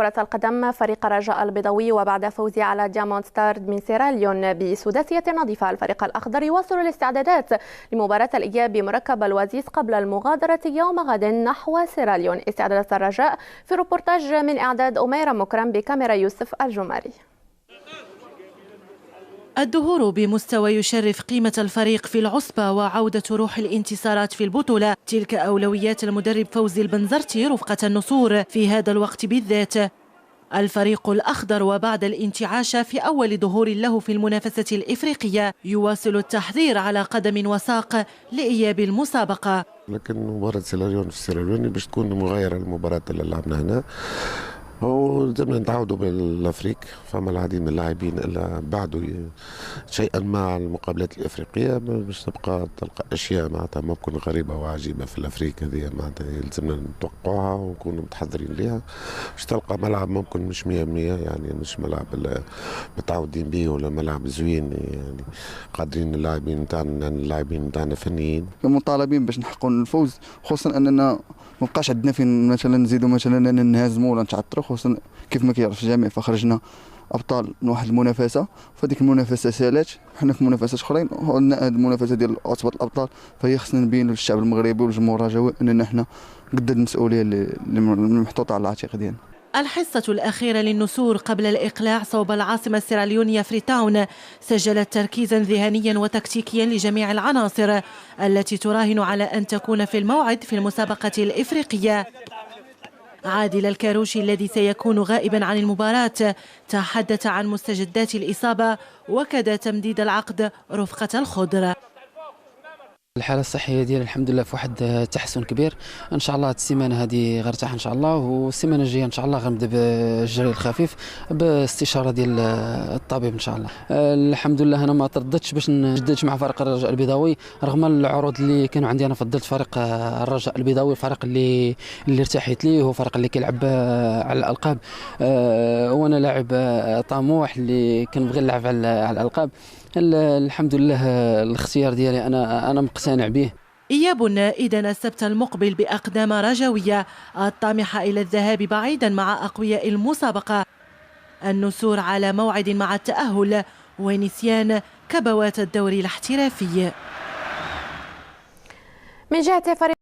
كرة القدم فريق الرجاء البيضاوي وبعد فوزه على دياموند ستار من سيراليون بسداسية نظيفة، الفريق الأخضر يواصل الاستعدادات لمباراة الإياب بمركب الوزيز قبل المغادرة يوم غد نحو سيراليون. استعدادات الرجاء في روبورتاج من إعداد أميرة مكرم بكاميرا يوسف الجماري. الظهور بمستوى يشرف قيمة الفريق في العصبة وعودة روح الانتصارات في البطولة، تلك أولويات المدرب فوزي البنزرتي رفقة النصور في هذا الوقت بالذات. الفريق الأخضر وبعد الانتعاش في أول ظهور له في المنافسة الإفريقية يواصل التحضير على قدم وساق لإياب المسابقة. لكن مباراة سيراليون في سيراليون باش تكون مغايرة للمباراة اللي لعبنا هنا، ولازمنا نتعودوا بالافريق. فما العديد من اللاعبين الا بعدوا شيئا ما على المقابلات الافريقيه، باش تبقى تلقى اشياء معناتها ممكن غريبه وعجيبه في الافريق هذه، معناتها يلزمنا نتوقعوها ونكونوا متحضرين لها. باش تلقى ملعب ممكن مش 100%، يعني مش ملعب متعودين به ولا ملعب زوين، يعني قادرين اللاعبين نتاعنا فنيين مطالبين باش نحققوا الفوز، خصوصا اننا ما بقاش عندنا فين مثلا نزيدوا مثلا نهزموا ولا نتعطروا، خصوصا كيف ما كيعرف الجميع فخرجنا ابطال من واحد المنافسه، فديك المنافسه سالات حنا في منافسات اخرين، وعندنا هذه المنافسه ديال عصبه الابطال، فهي خصنا نبينوا للشعب المغربي والجمهور الرجاوي اننا حنا قد المسؤوليه اللي محطوطه على العاتق ديالنا. الحصة الأخيرة للنسور قبل الإقلاع صوب العاصمة السيراليونية فريتاون سجلت تركيزا ذهنيا وتكتيكيا لجميع العناصر التي تراهن على أن تكون في الموعد في المسابقة الإفريقية. عادل الكاروشي الذي سيكون غائبا عن المباراة تحدث عن مستجدات الإصابة وكذا تمديد العقد رفقة الخضر. الحاله الصحيه ديالي الحمد لله في واحد تحسن كبير، ان شاء الله هذه السيمانه هذه غنرتاح ان شاء الله، والسيمانه الجايه ان شاء الله غنبدا بالجري الخفيف باستشاره ديال الطبيب ان شاء الله. الحمد لله انا ما ترددتش باش نجدد مع فريق الرجاء البيضاوي رغم العروض اللي كانوا عندي. انا فضلت فريق الرجاء البيضاوي، الفريق اللي ارتحيت ليه، هو فريق اللي كيلعب على الالقاب، وانا لاعب طموح اللي كنبغي نلعب على الالقاب. الحمد لله الاختيار ديالي انا مقتنع به. إياب إذن السبت المقبل بأقدام رجوية الطامحة إلى الذهاب بعيدا مع أقوياء المسابقة. النسور على موعد مع التأهل ونسيان كبوات الدوري الاحترافي. من جهة فريق